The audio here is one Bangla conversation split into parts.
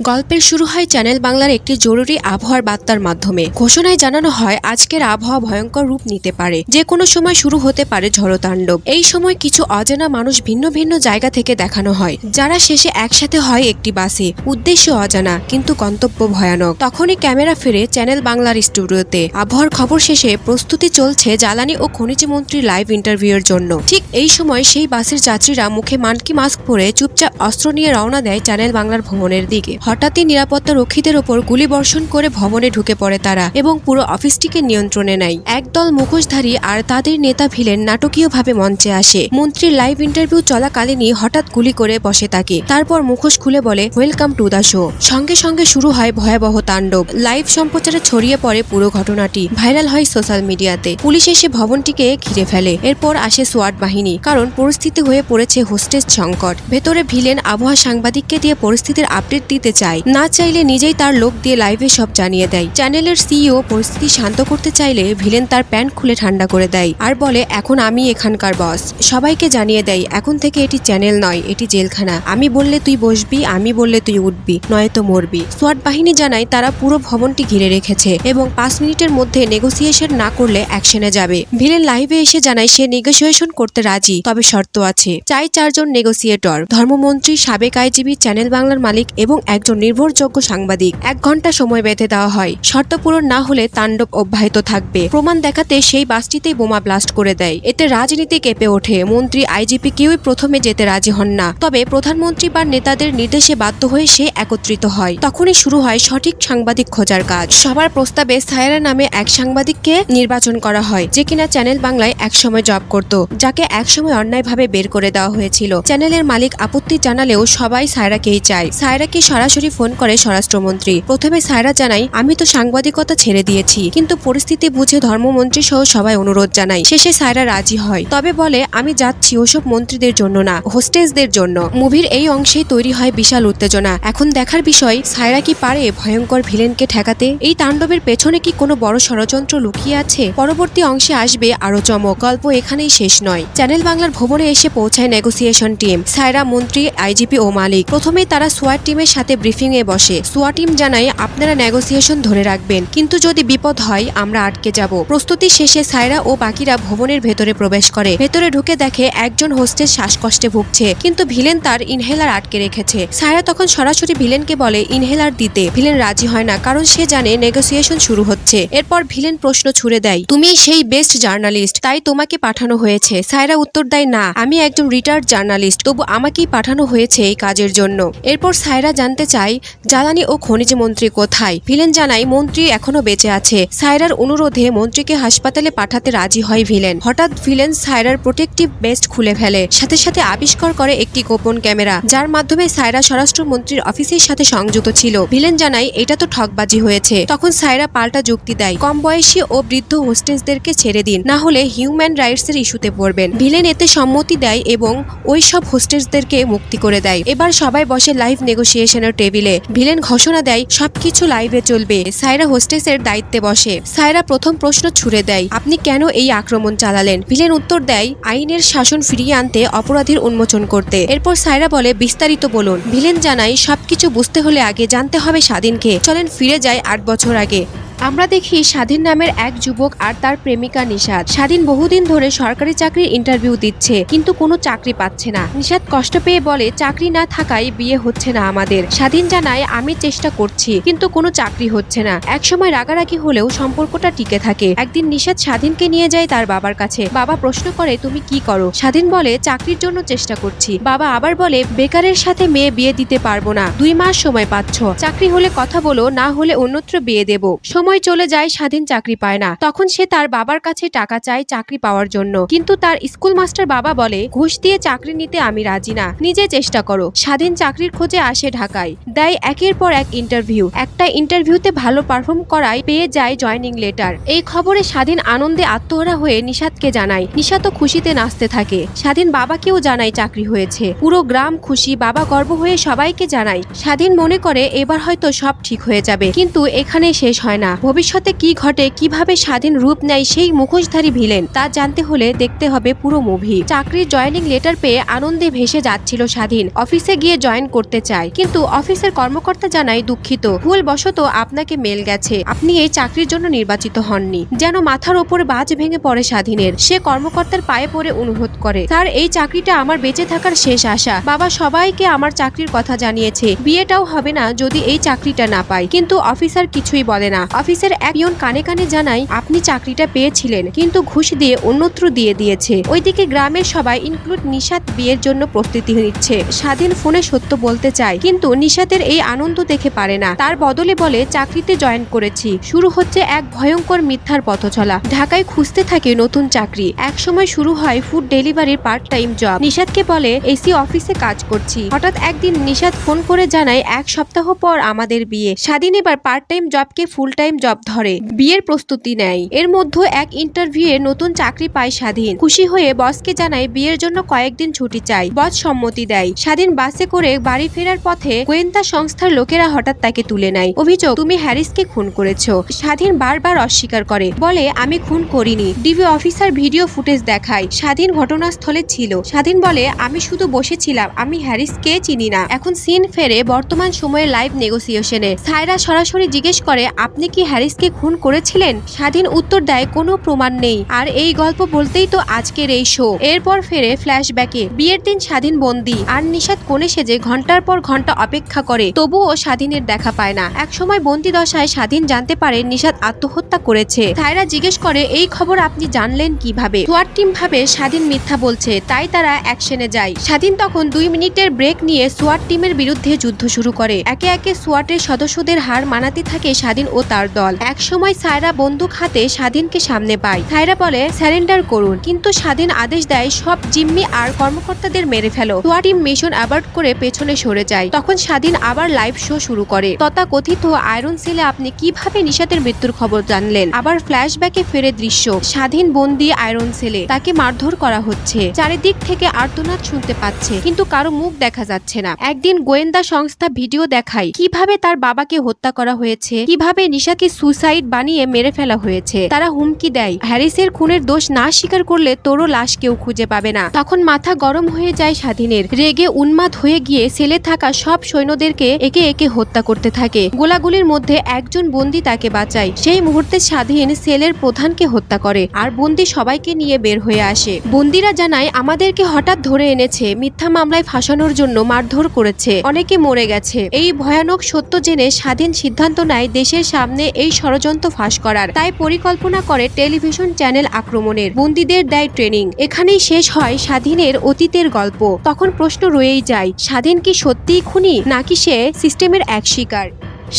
গল্পের শুরু হয় চ্যানেল বাংলার একটি জরুরি আবহাওয়ার বার্তার মাধ্যমে। ঘোষণায় জানানো হয় আজকের আবহাওয়া ভয়ঙ্কর রূপ নিতে পারে, যে কোনো সময় শুরু হতে পারে ঝড়তাণ্ডব। এই সময় কিছু অজানা মানুষ ভিন্ন ভিন্ন জায়গা থেকে দেখানো হয়, যারা শেষে একসাথে হয় একটি বাসে। উদ্দেশ্য অজানা, কিন্তু গন্তব্য ভয়ানক। তখনই ক্যামেরা ফিরে চ্যানেল বাংলার স্টুডিওতে। আবহাওয়ার খবর শেষে প্রস্তুতি চলছে জ্বালানি ও খনিজ মন্ত্রীর লাইভ ইন্টারভিউয়ের জন্য। ঠিক এই সময় সেই বাসের যাত্রীরা মুখে মানকি মাস্ক পরে চুপচাপ অস্ত্র নিয়ে রওনা দেয় চ্যানেল বাংলার ভবনের দিকে। হঠাৎই নিরাপত্তা রক্ষীদের ওপর গুলি বর্ষণ করে ভবনে ঢুকে পড়ে তারা এবং পুরো অফিসটিকে নিয়ন্ত্রণে নেয়। একদল মুখোশধারী আর তাদের নেতা ভিলেন নাটকীয়ভাবে মঞ্চে আসে। মন্ত্রীর লাইভ ইন্টারভিউ চলাকালীনই হঠাৎ গুলি করে বসে তাকে। তারপর মুখোশ খুলে বলে, ওয়েলকাম টু দ্য শো। সঙ্গে সঙ্গে শুরু হয় ভয়াবহ তাণ্ডব। লাইভ সম্প্রচারে ছড়িয়ে পড়ে পুরো ঘটনাটি। ভাইরাল হয় সোশ্যাল মিডিয়াতে। পুলিশ এসে ভবনটিকে ঘিরে ফেলে। এরপর আসে সোয়াট বাহিনী, কারণ পরিস্থিতি হয়ে পড়েছে হোস্টেজ সংকট। ভেতরে ভিলেন আবহাওয়া সাংবাদিককে দিয়ে পরিস্থিতির আপডেট দিতে চায়, না চাইলে নিজেই তার লোক দিয়ে লাইভে সব জানিয়ে দেয়। চ্যানেলের সিইও পরিস্থিতি শান্ত করতে চাইলে ভিলেন তার প্যান্ট খুলে ঠান্ডা করে দেয় আর বলে, এখন আমি এখানকার বস। সবাইকে জানিয়ে দেয়, এখন থেকে এটি চ্যানেল নয়, এটি জেলখানা। আমি বললে তুই বসবি, আমি বললে তুই উঠবি, নয়তো মরবি। সোয়াট বাহিনী জানায় তারা পুরো ভবনটি ঘিরে রেখেছে এবং 5 মিনিটের মধ্যে নেগোসিয়েশন না করলে অ্যাকশনে যাবে। ভিলেন লাইভে এসে জানায় সে নেগোসিয়েশন করতে রাজি, তবে শর্ত আছে। চাই 4 জন নেগোসিয়েটর, ধর্মমন্ত্রী, সাবেক আইজিপি, চ্যানেল বাংলার মালিক এবং একজন নির্ভরযোগ্য সাংবাদিক। 1 ঘন্টা সময় বেঁধে দেওয়া হয়। শর্ত পূরণ না হলে তাণ্ডব অব্যাহত থাকবে। প্রমাণ দেখাতে সেই বাসটিতেই বোমা ব্লাস্ট করে দেয়। এতে রাজনীতি কেঁপে ওঠে। মন্ত্রী, আইজিপি কেউই প্রথমে যেতে রাজি হন না, তবে প্রধানমন্ত্রী বা নেতাদের নির্দেশে বাধ্য হয়ে সে একত্রিত হয়। তখনই শুরু হয় সঠিক সাংবাদিক খোঁজার কাজ। সবার প্রস্তাবে সায়রা নামে এক সাংবাদিককে নির্বাচন করা হয়, যে কিনা চ্যানেল বাংলায় একসময় জব করত, যাকে একসময় অন্যায়ভাবে বের করে দেওয়া হয়েছিল। চ্যানেলের মালিক আপত্তি জানালেও সবাই সায়রাকেই চায়। সায়রাকে সরাসরি ফোন করে স্বরাষ্ট্রমন্ত্রী। প্রথমে সায়রা জানায়, আমি তো সাংবাদিকতা ছেড়ে দিয়েছি, কিন্তু পরিস্থিতি বুঝে ধর্মমন্ত্রী সহ সবাই অনুরোধ জানায়। শেষে সায়রা রাজি হয়, তবে বলে, আমি যাচ্ছি ওসব মন্ত্রীদের জন্য না, হোস্টেজদের জন্য। মুভির এই অংশেই তৈরি হয় বিশাল উত্তেজনা। এখন দেখার বিষয়, সায়রা কি পারে ভয়ঙ্কর ভিলেনকে ঠেকাতে? এই তাণ্ডবের পেছনে কি কোনো বড় ষড়যন্ত্র লুকিয়ে আছে? পরবর্তী অংশে আসবে আরো চমক। গল্প এখানেই শেষ নয়। চ্যানেল বাংলার ভবনে এসে পৌঁছায় নেগোসিয়েশন টিম, সায়রা, মন্ত্রী, আইজিপি ও মালিক। প্রথমেই তারা সোয়াট টিমের সাথে ব্রিফিং এ বসে। সোয়াট টিম জানায়, আপনারা নেগোসিয়েশন ধরে রাখবেন, কিন্তু যদি বিপদ হয় আমরা আটকে যাব। প্রস্তুতি শেষে সায়রা ও বাকিরা ভবনের ভেতরে প্রবেশ করে। ভেতরে ঢুকে দেখে একজন হোস্টেজ শ্বাসকষ্টে ভুগছে, কিন্তু ভিলেন তার ইনহেলার আটকে রেখেছে। সায়রা তখন সরাসরি ভিলেনকে বলে ইনহেলার দিতে। ভিলেন রাজি হয় না, কারণ সে জানে নেগোসিয়েশন শুরু হচ্ছে। এরপর ভিলেন প্রশ্ন ছুড়ে দেয়, তুমি সেই বেস্ট জার্নালিস্ট, তাই তোমাকে পাঠানো হয়েছে। সায়রা উত্তর দেয়, না, আমি একজন রিটায়ার্ড জার্নালিস্ট, তবু আমাকেই পাঠানো হয়েছে এই কাজের জন্য। এরপর সায়রা জানতে চায় জ্বালানি ও খনিজ মন্ত্রী কোথায়। ভিলেন জানায় মন্ত্রী এখনো বেঁচে আছে। সায়রার অনুরোধে মন্ত্রীকে হাসপাতালে পাঠাতে রাজি হয় ভিলেন। হঠাৎ ভিলেন সায়রার প্রোটেক্টিভ বেস্ট খুলে ফেলে, সাথে সাথে আবিষ্কার করে একটি গোপন ক্যামেরা, যার মাধ্যমে সায়রা স্বরাষ্ট্রমন্ত্রীর অফিসের সাথে সংযুক্ত ছিল। ভিলেন জানায় এটা তো ঠকবাজি হয়েছে। তখন সায়রা পাল্টা যুক্তি দেয়, কম বয়সী ও বৃদ্ধ হোস্টেজদেরকে ছেড়ে দিন, না হলে হিউম্যান রাইটস এর ইস্যুতে পড়বেন। ভিলেন এতে সম্মতি দেয় এবং ওই সব হোস্টেজদেরকে মুক্তি করে দেয়। এবার সবাই বসে লাইভ নেগোসিয়েশনের টেবিলে। ভিলেন ঘোষণা দেয় সবকিছু লাইভে চলবে। সায়রা হোস্টেসের দায়িত্বে বসে। সায়রা প্রথম প্রশ্ন ছুড়ে দেয়, আপনি কেন এই আক্রমণ চালালেন? ভিলেন উত্তর দেয়, আইনের শাসন ফিরিয়ে আনতে, অপরাধীর উন্মোচন করতে। এরপর সায়রা বলে, বিস্তারিত বলুন। ভিলেন জানায়, সবকিছু বুঝতে হলে আগে জানতে হবে স্বাধীনকে। চলেন ফিরে যায় 8 বছর আগে। আমরা দেখি স্বাধীন নামের এক যুবক আর তার প্রেমিকা নিশাদ। স্বাধীন বহুদিন ধরে সরকারি চাকরির ইন্টারভিউ দিচ্ছে, কিন্তু কোনো চাকরি পাচ্ছে না। নিশাদ কষ্ট পেয়ে বলে, চাকরি না থাকায় বিয়ে হচ্ছে না আমাদের। স্বাধীন জানায়, আমি চেষ্টা করছি, কিন্তু কোনো চাকরি হচ্ছে না। একসময় রাগারাগি হলেও সম্পর্কটা টিকে থাকে। একদিন নিশাদ স্বাধীনকে নিয়ে যায় তার বাবার কাছে। বাবা প্রশ্ন করে, তুমি কি করো? স্বাধীন বলে, চাকরির জন্য চেষ্টা করছি। বাবা আবার বলে, বেকারের সাথে মেয়ে বিয়ে দিতে পারবো না, 2 মাস সময় পাচ্ছ, চাকরি হলে কথা বলো, না হলে অন্যত্র বিয়ে দেবো। সময় চলে যায়, স্বাধীন চাকরি পায় না। তখন সে তার বাবার কাছে টাকা চায় চাকরি পাওয়ার জন্য, কিন্তু তার স্কুল মাস্টার বাবা বলে, ঘুষ দিয়ে চাকরি নিতে আমি রাজি না, নিজে চেষ্টা করো। স্বাধীন চাকরির খোঁজে আসে ঢাকায়, দেয় একের পর এক ইন্টারভিউ। একটা ইন্টারভিউতে ভালো পারফর্ম করায় পেয়ে যায় জয়নিং লেটার। এই খবরে স্বাধীন আনন্দে আত্মহারা হয়ে নিশাদকে জানায়। নিশাদও খুশিতে নাচতে থাকে। স্বাধীন বাবাকেও জানায় চাকরি হয়েছে। পুরো গ্রাম খুশি, বাবা গর্ব হয়ে সবাইকে জানায়। স্বাধীন মনে করে এবার হয়তো সব ঠিক হয়ে যাবে, কিন্তু এখানে শেষ হয় না। ভবিষ্যতে কি ঘটে, কিভাবে স্বাধীন রূপ নেয় সেই মুখোশধারী ভিলেন, তা জানতে হলে দেখতে হবে পুরো মুভি। চাকরির জয়েনিং লেটার পেয়ে আনন্দে ভেসে যাচ্ছিল স্বাধীন। অফিসে গিয়ে জয়েন করতে চায়, কিন্তু অফিসের কর্মকর্তা জানায় দুঃখিত, ভুলবশত আপনাকে মেল গেছে, আপনি এই চাকরির জন্য নির্বাচিত হননি। যেন মাথার ওপর বাজ ভেঙে পড়ে স্বাধীনের। সে কর্মকর্তার পায়ে পড়ে অনুরোধ করে, স্যার এই চাকরিটা আমার বেঁচে থাকার শেষ আশা। বাবা সবাইকে আমার চাকরির কথা জানিয়েছে, বিয়েটাও হবে না যদি এই চাকরিটা না পাই। কিন্তু অফিসার কিছুই বলে না। অফিসের এক পিয়ন কানে কানে জানায়, আপনি চাকরিটা পেয়েছিলেন, কিন্তু ঘুষ দিয়ে অন্যত্র দিয়ে দিয়েছে। ওইদিকে গ্রামের সবাই ইনক্লুড নিশাত বিয়ের জন্য প্রস্তুতি নিচ্ছে। স্বাধীন ফোনে সত্য বলতে চায়, কিন্তু নিশাতের এই আনন্দ দেখে পারে না। তার বদলে বলে, চাকরিতে জয়েন করেছি। শুরু হচ্ছে এক ভয়ঙ্কর মিথ্যার পথচলা। ঢাকায় খুঁজতে থাকে নতুন চাকরি। এক সময় শুরু হয় ফুড ডেলিভারির পার্ট টাইম জব। নিশাতকে বলে, এসি অফিসে কাজ করছি। হঠাৎ একদিন নিশাত ফোন করে জানায়, এক সপ্তাহ পর আমাদের বিয়ে। স্বাধীন এবার পার্ট টাইম জবকে ফুল টাইম জব ধরে বিয়ের প্রস্তুতি নেয়। এর মধ্যে এক ইন্টারভিউয়ে নতুন চাকরি পায় স্বাধীন। খুশি হয়ে বসকে জানায় বিয়ের জন্য কয়েকদিন ছুটি চাই। বস সম্মতি দেয়। স্বাধীন বাসে করে বাড়ি ফেরার পথে গোয়েন্দা সংস্থার লোকেরা হঠাৎ তাকে তুলে নেয়। অভিযোগ, তুমি হ্যারিসকে খুন করেছো। স্বাধীন বারবার অস্বীকার করে, বলে আমি খুন করিনি। ডিবি অফিসার ভিডিও ফুটেজ দেখায়, স্বাধীন ঘটনাস্থলে ছিল। স্বাধীন বলে, আমি শুধু বসেছিলাম, আমি হ্যারিসকে চিনি না। এখন সিন ফেরে বর্তমান সময়ে লাইভ নেগোসিয়েশনে। সায়রা সরাসরি জিজ্ঞেস করে, আপনি কি হ্যারিসকে খুন করেছিলেন? স্বাধীন উত্তর দেয়, কোনো প্রমাণ নেই। আর এই গল্প বলতেই তো আজকের এই শো। এরপর ফেরে ফ্ল্যাশব্যাকে। বিয়ের দিন স্বাধীন বন্দী, আর নিশাত কোণে সেজে ঘন্টার পর ঘন্টা অপেক্ষা করে, তবুও স্বাধীনের দেখা পায় না। একসময় বন্দী দশায় স্বাধীন জানতে পারে নিশাত আত্মহত্যা করেছে। সায়রা জিজ্ঞেস করে, এই খবর আপনি জানলেন কিভাবে? সোয়াট টিম ভাবে স্বাধীন মিথ্যা বলছে, তাই তারা অ্যাকশনে যায়। স্বাধীন তখন 2 মিনিটের ব্রেক নিয়ে সোয়াট টিমের বিরুদ্ধে যুদ্ধ শুরু করে। একে একে সোয়াটের সদস্যদের হার মানাতে থাকে স্বাধীন ও তার দল। একসময় সায়রা বন্দুক হাতে স্বাধীনকে সামনে পায়। সায়রা বলে, সারেন্ডার করুন, কিন্তু স্বাধীন আদেশ দেয়, সব জিম্মি আর কর্মকর্তাদের মেরে ফেলো। সোয়াট টিম মিশন অ্যাবর্ট করে পেছনে সরে যায়। তখন স্বাধীন আবার লাইভ শো শুরু করে। তথাকথিত আয়রন সেলে আপনি কিভাবে নিশাতের মৃত্যুর খবর জানলেন? আবার ফ্ল্যাশব্যাকে ফেরে দৃশ্য, স্বাধীন বন্দী আয়রন সেলে, তাকে মারধর করা হচ্ছে। চারিদিক থেকে আর্তনাদ শুনতে পাচ্ছে, কিন্তু কারো মুখ দেখা যাচ্ছে না। একদিন গোয়েন্দা সংস্থা ভিডিও দেখায় কিভাবে তার বাবাকে হত্যা করা হয়েছে, কিভাবে নিশাকে সুসাইড বানিয়ে মেরে ফেলা হয়েছে। তারা হুমকি দেয়, হ্যারিসের খুনের দোষ না স্বীকার করলে তোরও লাশ কেউ খুঁজে পাবে না। তখন মাথা গরম হয়ে যায় স্বাধীনের। রেগে উন্মাদ হয়ে গিয়ে সেলে থাকা সব সৈন্যদেরকে একে একে হত্যা করতে থাকে। গোলাগুলির মধ্যে একজন বন্দী তাকে বাঁচায়। সেই মুহূর্তে স্বাধীন সেলের প্রধানকে হত্যা করে, আর বন্দী সবাইকে নিয়ে বের হয়ে আসে। বন্দীরা জানায়, আমাদেরকে হঠাৎ ধরে এনেছে, মিথ্যা মামলায় ফাঁসানোর জন্য মারধর করেছে, অনেকে মরে গেছে। এই ভয়ানক সত্য জেনে স্বাধীন সিদ্ধান্ত নেয় দেশের সামনে এই ষড়যন্ত্র ফাঁস করার। তাই পরিকল্পনা করে টেলিভিশন চ্যানেল আক্রমণের। বন্দীদের দেয় ট্রেনিং। এখানেই শেষ হয় স্বাধীনের অতীতের গল্প। তখন প্রশ্ন রয়েই যায়, স্বাধীন কি সত্যিই খুনি, নাকি সে সিস্টেমের এক শিকার?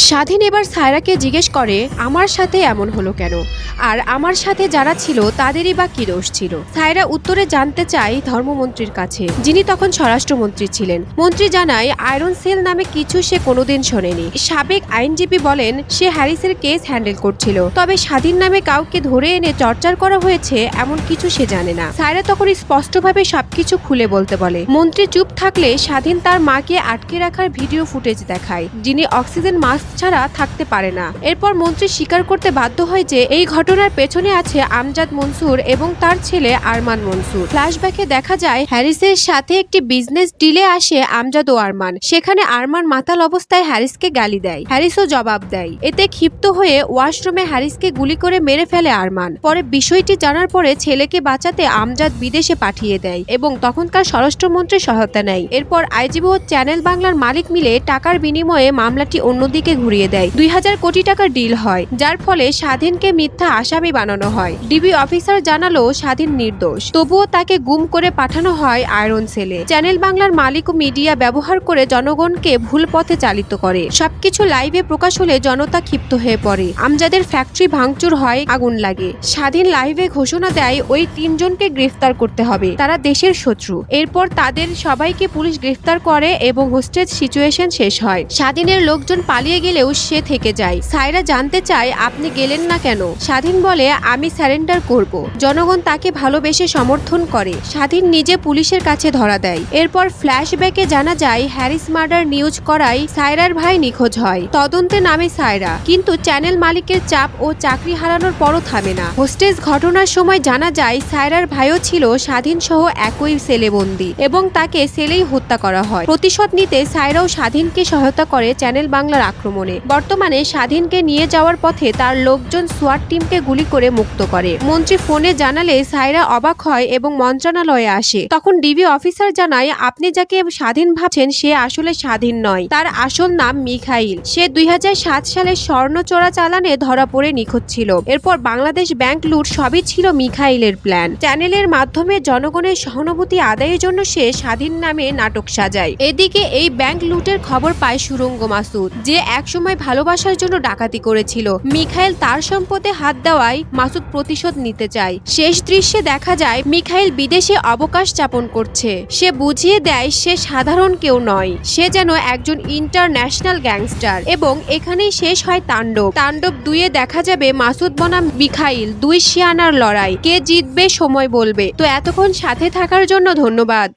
স্বাধীন এবার সায়রাকে জিজ্ঞেস করে, আমার সাথে এমন হলো কেন, আর আমার সাথে যারা ছিল তাদেরই বা কি দোষ ছিল? সায়রা উত্তরে জানতে চায় ধর্মমন্ত্রীর কাছে, যিনি তখন স্বরাষ্ট্রমন্ত্রী ছিলেন। মন্ত্রী জানায়, আয়রন সেল নামে কিছু সে কোনোদিন শোনেনি। সাবেক আইনজীবী বলেন, সে হ্যারিসের কেস হ্যান্ডেল করছিল, তবে স্বাধীন নামে কাউকে ধরে এনে টর্চার করা হয়েছে এমন কিছু সে জানে না। সায়রা তখন স্পষ্টভাবে সবকিছু খুলে বলতে বলে। মন্ত্রী চুপ থাকলে স্বাধীন তার মাকে আটকে রাখার ভিডিও ফুটেজ দেখায়, যিনি অক্সিজেন মাস্ক ছাড়া থাকতে পারে না। এরপর মন্ত্রী স্বীকার করতে বাধ্য হয় যে এই ঘটনার পেছনে আছে আমজাদ মনসুর এবং তার ছেলে আরমান মনসুর। ফ্ল্যাশব্যাকে দেখা যায় হ্যারিসের সাথে একটি বিজনেস ডিলে আসে আমজাদ ও আরমান। সেখানে আরমান মাতাল অবস্থায় হ্যারিসকে গালি দেয়, হ্যারিসও জবাব দেয়। এতে ক্ষিপ্ত হয়ে ওয়াশরুমে হ্যারিসকে গুলি করে মেরে ফেলে আরমান। পরে বিষয়টি জানার পরে ছেলেকে বাঁচাতে আমজাদ বিদেশে পাঠিয়ে দেয় এবং তখনকার স্বরাষ্ট্রমন্ত্রী সহায়তা নেয়। এরপর আইজিবি ও চ্যানেল বাংলার মালিক মিলে টাকার বিনিময়ে মামলাটি অন্যদিকে ঘুরিয়ে দেয়। 2000 কোটি টাকার ডিল হয়, যার ফলে স্বাধীনকে মিথ্যা আসামি বানানো হয়। ডিবি অফিসার জানালো স্বাধীন নির্দোষ, তবুও তাকে গুম করে পাঠানো হয় আয়রন সেলে। চ্যানেল বাংলার মালিক ও মিডিয়া ব্যবহার করে জনগণকে ভুল পথে চালিত করে। সবকিছু লাইভে প্রকাশ হলে জনতা ক্ষিপ্ত হয়ে পড়ে। আমজাদের ফ্যাক্টরি ভাঙচুর হয়, আগুন লাগে। স্বাধীন লাইভে ঘোষণা দেয় ওই 3 জনকে গ্রেফতার করতে হবে, তারা দেশের শত্রু। এরপর তাদের সবাইকে পুলিশ গ্রেফতার করে এবং হোস্টেজ সিচুয়েশন শেষ হয়। স্বাধীনের লোকজন পালিয়ে চলে গেলেও সে থেকে যায়। সায়রা জানতে চায় আপনি গেলেন না কেন? স্বাধীন বলে আমি স্যারেন্ডার করব। জনগণ তাকে ভালোবেসে সমর্থন করে। স্বাধীন নিজে পুলিশের কাছে ধরা দেয়। এরপর ফ্ল্যাশব্যাকে জানা যায় হ্যারিস মার্ডার নিউজ করায় সায়রার ভাই নিখোঁজ হয়। তদন্তে নামে সায়রা, কিন্তু চ্যানেল মালিকের চাপ ও চাকরি হারানোর পরও থামে না। হোস্টেজ ঘটনার সময় জানা যায় সায়রার ভাইও ছিল স্বাধীন সহ একই সেলে বন্দী এবং তাকে সেলেই হত্যা করা হয়। প্রতিশোধ নিতে সায়রাও স্বাধীনকে সহায়তা করে চ্যানেল বাংলার আক্রমণে। বর্তমানে স্বাধীনকে নিয়ে যাওয়ার পথে তার লোকজন সোয়াট টিমকে গুলি করে মুক্ত করে। মন্ত্রী ফোনে জানালে সায়রা অবাক হয় এবং মন্ত্রণালয়ে আসে। তখন ডিবি অফিসার জানায় আপনি যাকে স্বাধীন ভাবছেন সে আসলে স্বাধীন নয়, তার আসল নাম মিখাইল। সে 2007 সালে স্বর্ণ চোরাচালানে ধরা পড়ে নিখোঁজ ছিল। এরপর বাংলাদেশ ব্যাংক লুট সবই ছিল মিখাইলের প্ল্যান। চ্যানেলের মাধ্যমে জনগণের সহানুভূতি আদায়ের জন্য সে স্বাধীন নামে নাটক সাজায়। এদিকে এই ব্যাংক লুটের খবর পায় সুরঙ্গ মাসুদ, যে একসময় ভালোবাসার জন্য ডাকাতি করেছিল। মিখাইল তার সম্পদে হাত দেওয়ায় মাসুদ প্রতিশোধ নিতে চায়। শেষ দৃশ্যে দেখা যায় মিখাইল বিদেশে অবকাশ যাপন করছে। সে বুঝিয়ে দেয় সে সাধারণ কেউ নয়, সে যেন একজন ইন্টারন্যাশনাল গ্যাংস্টার। এবং এখানেই শেষ হয় তাণ্ডব। তাণ্ডব 2-এ দেখা যাবে মাসুদ বনাম মিখাইল, দুই শিয়ানার লড়াই। কে জিতবে সময় বলবে। তো এতক্ষণ সাথে থাকার জন্য ধন্যবাদ।